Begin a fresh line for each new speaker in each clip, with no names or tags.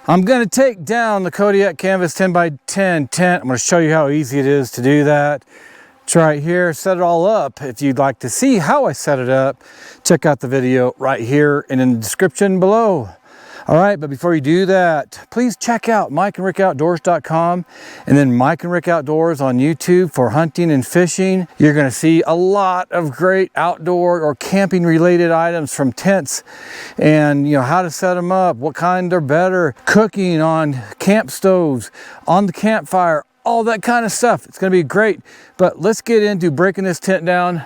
I'm going to take down the Kodiak canvas 10x10 tent. I'm going to show you how easy it is to do that. It's right here, set it all up. If you'd like to see how I set it up, check out the video right here and in the description below. All right, but before you do that, please check out MikenRickOutDoors.com and then MikenRickOutdoors on YouTube for hunting and fishing. You're gonna see a lot of great outdoor or camping related items from tents and how to set them up, what kind are better, cooking on camp stoves, on the campfire, all that kind of stuff. It's gonna be great, but let's get into breaking this tent down.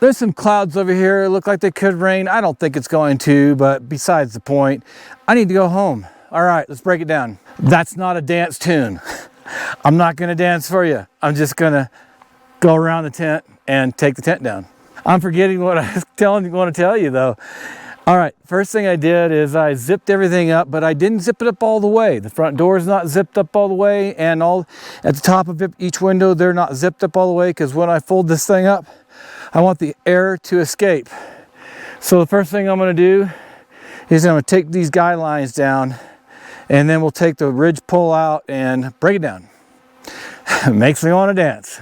There's some clouds over here, look like they could rain. I don't think it's going to, but besides the point, I need to go home. All right, let's break it down. That's not a dance tune. I'm not gonna dance for you. I'm just gonna go around the tent and take the tent down. I'm forgetting what I was want to tell you though. All right, first thing I did is I zipped everything up, but I didn't zip it up all the way. The front door is not zipped up all the way, and all at the top of each window, they're not zipped up all the way, because when I fold this thing up, I want the air to escape. So the first thing I'm gonna do is I'm gonna take these guy lines down, and then we'll take the ridge pull out and break it down. It makes me wanna dance.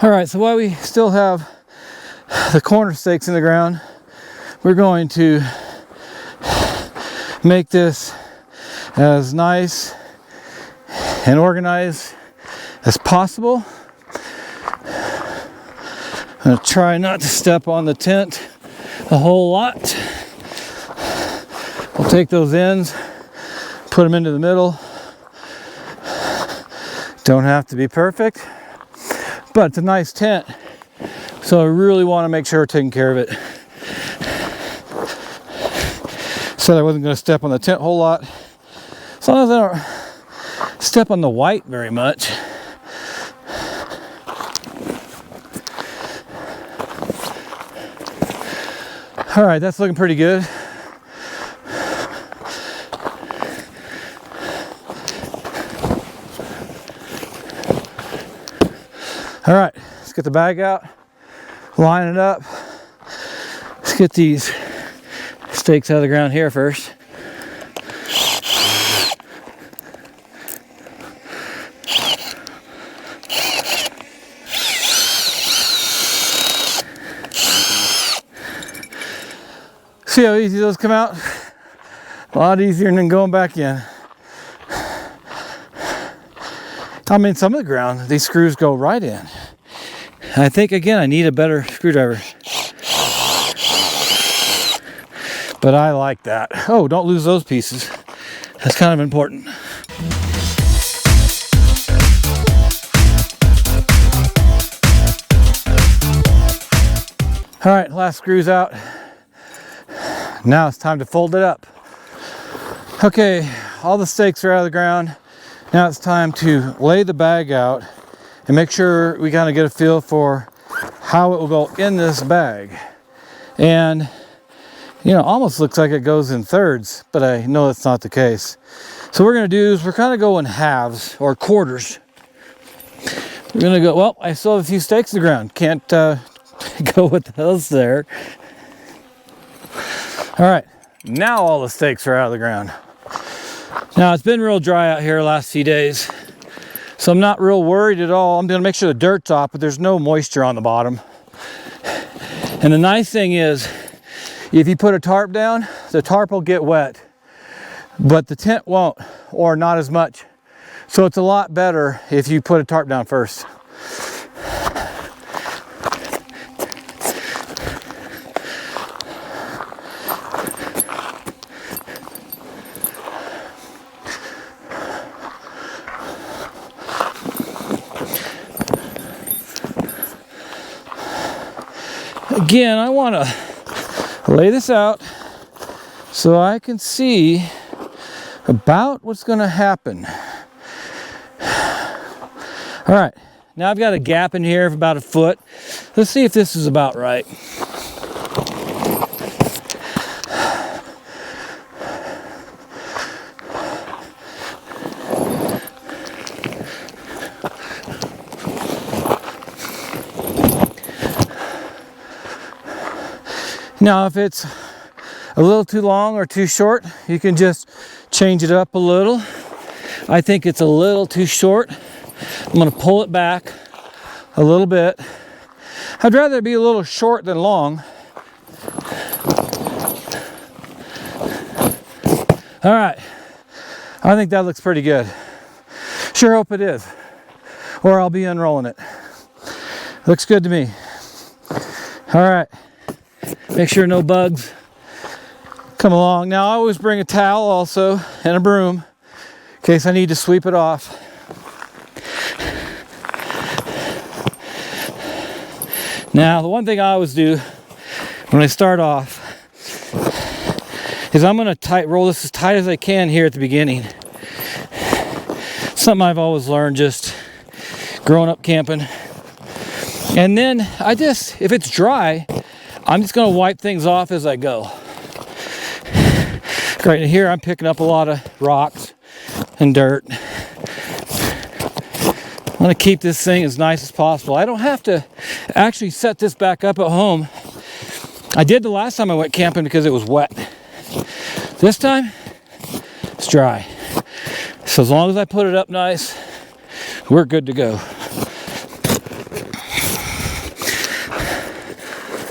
All right, so while we still have the corner stakes in the ground, we're going to make this as nice and organized as possible. I'm gonna try not to step on the tent a whole lot. We'll take those ends, put them into the middle. Don't have to be perfect, but it's a nice tent, so I really want to make sure we're taking care of it. Said I wasn't going to step on the tent a whole lot, as long as I don't step on the white very much. All right, that's looking pretty good. All right, let's get the bag out, line it up. Let's get these stakes out of the ground here first. See how easy those come out? A lot easier than going back in. I mean, some of the ground, these screws go right in. I think, again, I need a better screwdriver. But I like that. Oh, don't lose those pieces. That's kind of important. All right, last screw's out. Now it's time to fold it up. Okay, all the stakes are out of the ground. Now it's time to lay the bag out and make sure we kind of get a feel for how it will go in this bag. And, almost looks like it goes in thirds, but I know that's not the case. So what we're going to do is we're kind of go in halves or quarters. We're going to go, well, I still have a few stakes in the ground. Can't go with those there. All right, now all the stakes are out of the ground. Now it's been real dry out here the last few days, so I'm not real worried at all. I'm gonna make sure the dirt's off, but there's no moisture on the bottom. And the nice thing is, if you put a tarp down, the tarp will get wet, but the tent won't, or not as much. So it's a lot better if you put a tarp down first. Again, I want to lay this out so I can see about what's going to happen. All right, now I've got a gap in here of about a foot. Let's see if this is about right. Now, if it's a little too long or too short, you can just change it up a little. I think it's a little too short. I'm going to pull it back a little bit. I'd rather it be a little short than long. All right, I think that looks pretty good. Sure hope it is, or I'll be unrolling it. Looks good to me. All right. Make sure no bugs come along. Now I always bring a towel also and a broom in case I need to sweep it off. Now the one thing I always do when I start off is I'm going to roll this as tight as I can here at the beginning. Something I've always learned just growing up camping. And then if it's dry, I'm just going to wipe things off as I go. Right here, I'm picking up a lot of rocks and dirt. I'm going to keep this thing as nice as possible. I don't have to actually set this back up at home. I did the last time I went camping because it was wet. This time, it's dry. So as long as I put it up nice, we're good to go.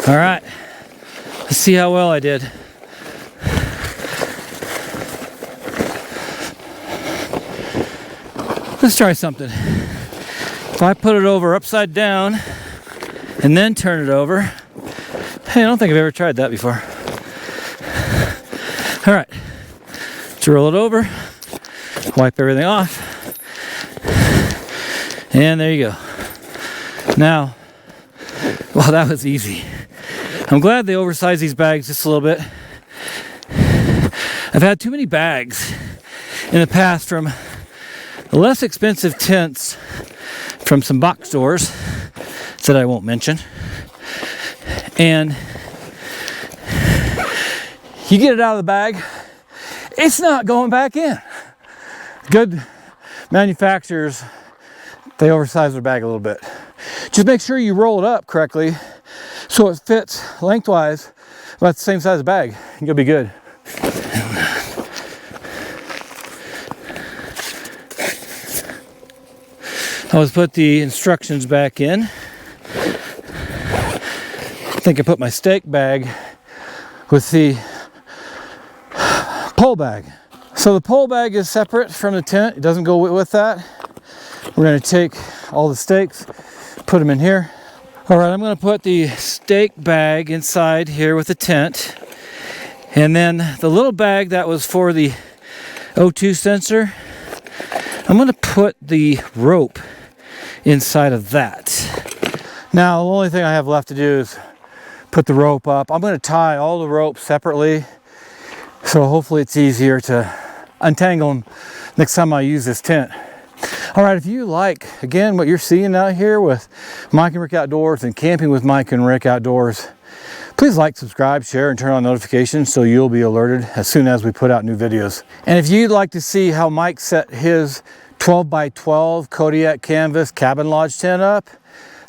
All right, let's see how well I did. Let's try something. If I put it over upside down and then turn it over, hey, I don't think I've ever tried that before. All right, let's roll it over, wipe everything off, and there you go. Now, well, that was easy. I'm glad they oversized these bags just a little bit. I've had too many bags in the past from less expensive tents from some box stores that I won't mention. And you get it out of the bag, it's not going back in. Good manufacturers, they oversize their bag a little bit. Just make sure you roll it up correctly so it fits lengthwise about the same size bag. You'll be good. I always put the instructions back in. I think I put my steak bag with the pole bag. So the pole bag is separate from the tent. It doesn't go with that. We're going to take all the steaks, put them in here. All right, I'm going to put the steak bag inside here with the tent. And then the little bag that was for the O2 sensor, I'm going to put the rope inside of that. Now, the only thing I have left to do is put the rope up. I'm going to tie all the ropes separately, so hopefully it's easier to untangle them next time I use this tent. All right, if you like, again, what you're seeing out here with Mike and Rick Outdoors and camping with Mike and Rick Outdoors, please like, subscribe, share, and turn on notifications so you'll be alerted as soon as we put out new videos. And if you'd like to see how Mike set his 12x12 Kodiak canvas cabin lodge tent up,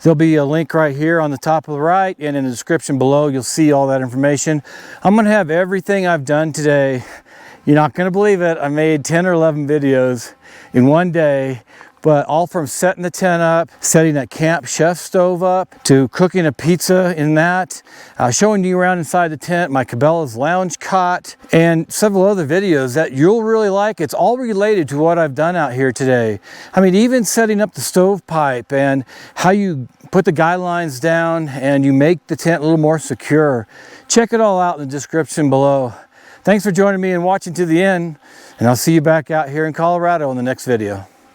there'll be a link right here on the top of the right, and in the description below you'll see all that information. I'm going to have everything I've done today. You're not going to believe it. I made 10 or 11 videos in one day, but all from setting the tent up, setting that camp chef stove up, to cooking a pizza in that, showing you around inside the tent, my Cabela's lounge cot, and several other videos that you'll really like. It's all related to what I've done out here today. I mean, even setting up the stovepipe and how you put the guy lines down and you make the tent a little more secure. Check it all out in the description below. Thanks for joining me and watching to the end, and I'll see you back out here in Colorado in the next video.